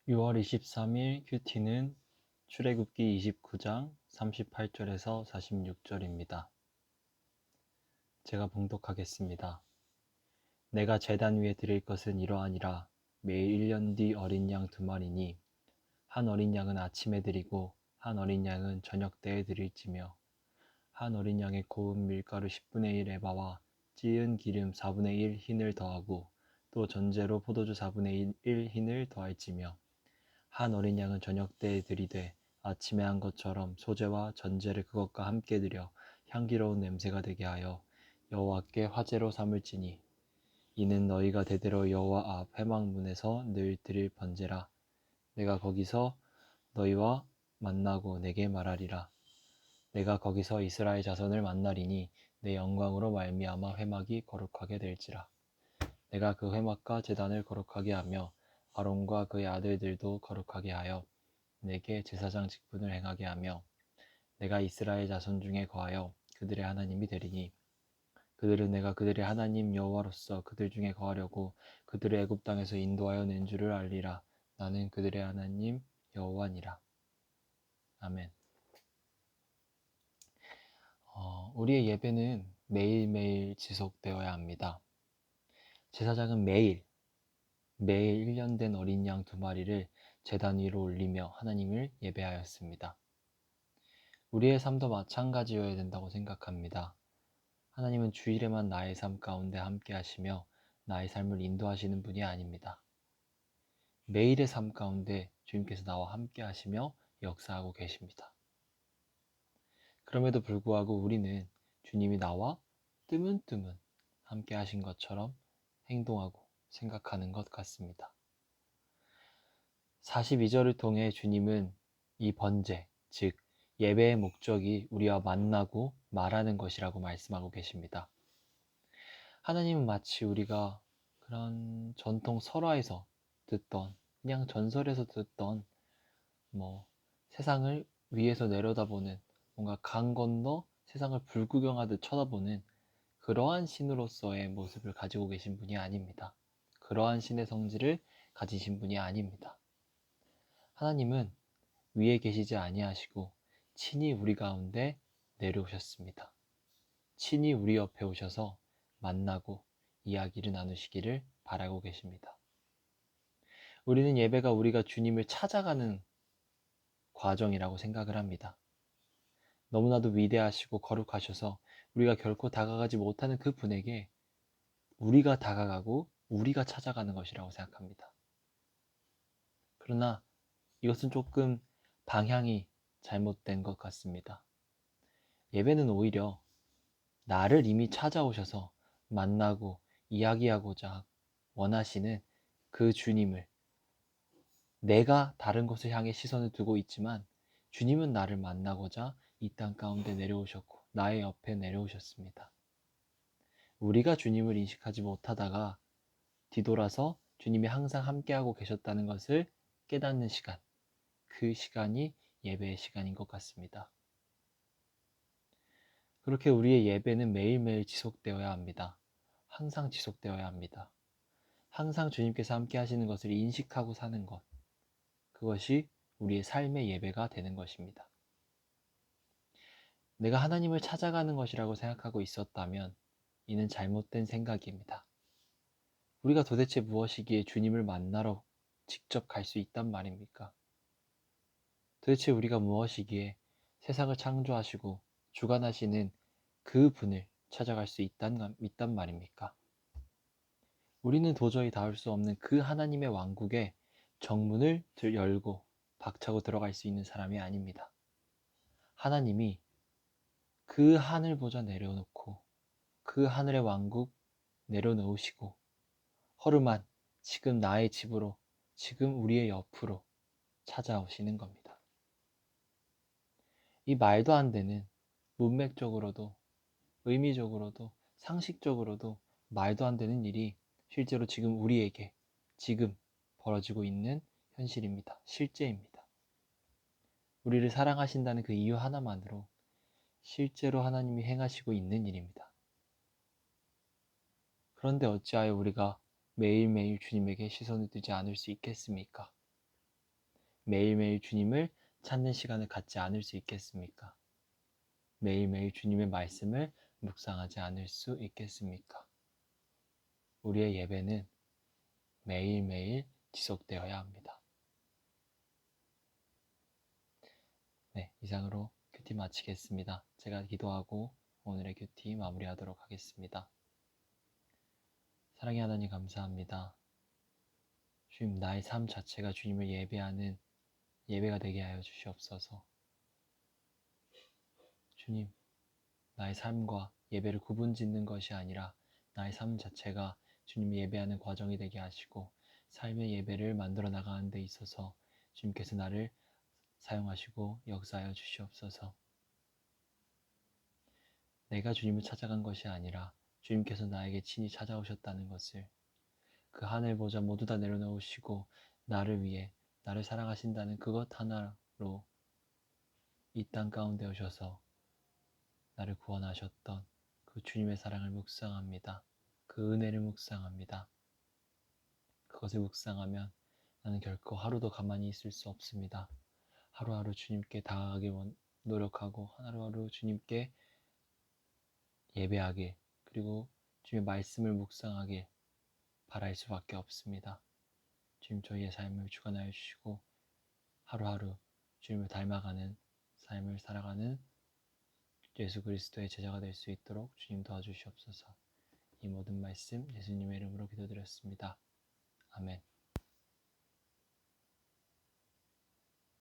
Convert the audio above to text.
6월 23일 큐티는 출애굽기 29장 38절에서 46절입니다. 제가 봉독하겠습니다. 내가 제단 위에 드릴 것은 이러하니라. 매일 1년 뒤 어린 양 2마리니 한 어린 양은 아침에 드리고 한 어린 양은 저녁 때에 드릴지며 한 어린 양에 고운 밀가루 10분의 1 에바와 찌은 기름 4분의 1 흰을 더하고 또 전제로 포도주 4분의 1 흰을 더할지며 한 어린 양은 저녁 때에 드리되 아침에 한 것처럼 소제와 전제를 그것과 함께 드려 향기로운 냄새가 되게 하여 여호와께 화제로 삼을지니 이는 너희가 대대로 여호와 앞 회막문에서 늘 드릴 번제라. 내가 거기서 너희와 만나고 내게 말하리라. 내가 거기서 이스라엘 자손을 만나리니 내 영광으로 말미암아 회막이 거룩하게 될지라. 내가 그 회막과 제단을 거룩하게 하며 아론과 그의 아들들도 거룩하게 하여 내게 제사장 직분을 행하게 하며 내가 이스라엘 자손 중에 거하여 그들의 하나님이 되리니 그들은 내가 그들의 하나님 여호와로서 그들 중에 거하려고 그들을 애굽 땅에서 인도하여 낸 줄을 알리라. 나는 그들의 하나님 여호와니라. 아멘. 우리의 예배는 매일매일 지속되어야 합니다. 제사장은 매일 1년 된 어린 양 2마리를 제단 위로 올리며 하나님을 예배하였습니다. 우리의 삶도 마찬가지여야 된다고 생각합니다. 하나님은 주일에만 나의 삶 가운데 함께 하시며 나의 삶을 인도하시는 분이 아닙니다. 매일의 삶 가운데 주님께서 나와 함께 하시며 역사하고 계십니다. 그럼에도 불구하고 우리는 주님이 나와 뜨문뜨문 함께 하신 것처럼 행동하고 생각하는 것 같습니다. 42절을 통해 주님은 이 번제, 즉 예배의 목적이 우리와 만나고 말하는 것이라고 말씀하고 계십니다. 하나님은 마치 우리가 그런 전통 설화에서 듣던, 그냥 전설에서 듣던 세상을 위에서 내려다보는, 뭔가 강 건너 세상을 불구경하듯 쳐다보는 그러한 신으로서의 모습을 가지고 계신 분이 아닙니다. 그러한 신의 성질을 가지신 분이 아닙니다. 하나님은 위에 계시지 아니하시고 친히 우리 가운데 내려오셨습니다. 친히 우리 옆에 오셔서 만나고 이야기를 나누시기를 바라고 계십니다. 우리는 예배가 우리가 주님을 찾아가는 과정이라고 생각을 합니다. 너무나도 위대하시고 거룩하셔서 우리가 결코 다가가지 못하는 그 분에게 우리가 다가가고 우리가 찾아가는 것이라고 생각합니다. 그러나 이것은 조금 방향이 잘못된 것 같습니다. 예배는 오히려 나를 이미 찾아오셔서 만나고 이야기하고자 원하시는 그 주님을, 내가 다른 곳을 향해 시선을 두고 있지만 주님은 나를 만나고자 이 땅 가운데 내려오셨고 나의 옆에 내려오셨습니다. 우리가 주님을 인식하지 못하다가 뒤돌아서 주님이 항상 함께하고 계셨다는 것을 깨닫는 시간, 그 시간이 예배의 시간인 것 같습니다. 그렇게 우리의 예배는 매일매일 지속되어야 합니다. 항상 지속되어야 합니다. 항상 주님께서 함께 하시는 것을 인식하고 사는 것, 그것이 우리의 삶의 예배가 되는 것입니다. 내가 하나님을 찾아가는 것이라고 생각하고 있었다면 이는 잘못된 생각입니다. 우리가 도대체 무엇이기에 주님을 만나러 직접 갈 수 있단 말입니까? 도대체 우리가 무엇이기에 세상을 창조하시고 주관하시는 그 분을 찾아갈 수 있단 말입니까? 우리는 도저히 닿을 수 없는 그 하나님의 왕국에 정문을 열고 박차고 들어갈 수 있는 사람이 아닙니다. 하나님이 그 하늘 보좌 내려놓고 그 하늘의 왕국 내려놓으시고 허름한 지금 나의 집으로, 지금 우리의 옆으로 찾아오시는 겁니다. 이 말도 안 되는, 문맥적으로도 의미적으로도 상식적으로도 말도 안 되는 일이 실제로 지금 우리에게 지금 벌어지고 있는 현실입니다. 실제입니다. 우리를 사랑하신다는 그 이유 하나만으로 실제로 하나님이 행하시고 있는 일입니다. 그런데 어찌하여 우리가 매일매일 주님에게 시선을 두지 않을 수 있겠습니까? 매일매일 주님을 찾는 시간을 갖지 않을 수 있겠습니까? 매일매일 주님의 말씀을 묵상하지 않을 수 있겠습니까? 우리의 예배는 매일매일 지속되어야 합니다. 네, 이상으로 큐티 마치겠습니다. 제가 기도하고 오늘의 큐티 마무리하도록 하겠습니다. 사랑의 하나님 감사합니다. 주님, 나의 삶 자체가 주님을 예배하는 예배가 되게 하여 주시옵소서. 주님, 나의 삶과 예배를 구분짓는 것이 아니라 나의 삶 자체가 주님을 예배하는 과정이 되게 하시고 삶의 예배를 만들어 나가는 데 있어서 주님께서 나를 사용하시고 역사하여 주시옵소서. 내가 주님을 찾아간 것이 아니라 주님께서 나에게 친히 찾아오셨다는 것을, 그 하늘 보좌 모두 다 내려놓으시고 나를 위해 나를 사랑하신다는 그것 하나로 이 땅 가운데 오셔서 나를 구원하셨던 그 주님의 사랑을 묵상합니다. 그 은혜를 묵상합니다. 그것을 묵상하면 나는 결코 하루도 가만히 있을 수 없습니다. 하루하루 주님께 다가가길 노력하고 하루하루 주님께 예배하길, 그리고 주님의 말씀을 묵상하길 바랄 수밖에 없습니다. 주님, 저희의 삶을 주관하여 주시고 하루하루 주님을 닮아가는 삶을 살아가는 예수 그리스도의 제자가 될 수 있도록 주님 도와주시옵소서. 이 모든 말씀 예수님의 이름으로 기도드렸습니다. 아멘.